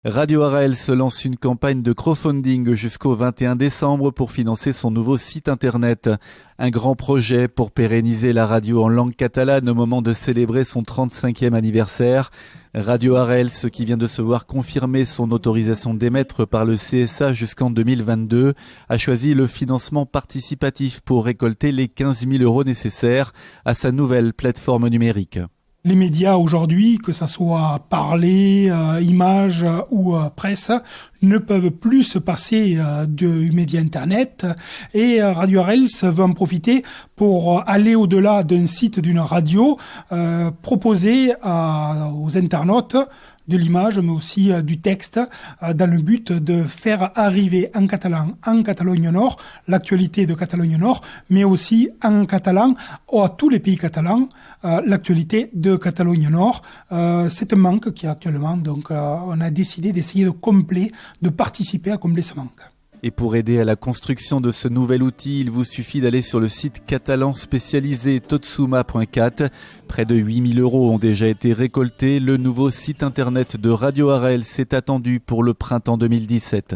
Radio Arel se lance une campagne de crowdfunding jusqu'au 21 décembre pour financer son nouveau site internet. Un grand projet pour pérenniser la radio en langue catalane au moment de célébrer son 35e anniversaire. Radio Arel, ce qui vient de se voir confirmer son autorisation d'émettre par le CSA jusqu'en 2022, a choisi le financement participatif pour récolter les 15 000 € nécessaires à sa nouvelle plateforme numérique. Les médias aujourd'hui, que ça soit parler, images ou presse, ne peuvent plus se passer du média Internet. Et Radio Arel veut en profiter pour aller au-delà d'un site, d'une radio, proposer aux internautes de l'image, mais aussi du texte, dans le but de faire arriver en catalan, en Catalogne Nord, l'actualité de Catalogne Nord, mais aussi en catalan, à tous les pays catalans, l'actualité de Catalogne Nord. C'est un manque qui est actuellement, donc on a décidé d'essayer de participer à combler ce manque. Et pour aider à la construction de ce nouvel outil, il vous suffit d'aller sur le site catalan spécialisé totsuma.cat. Près de 8 000 € ont déjà été récoltés. Le nouveau site internet de Radio Arel s'est attendu pour le printemps 2017.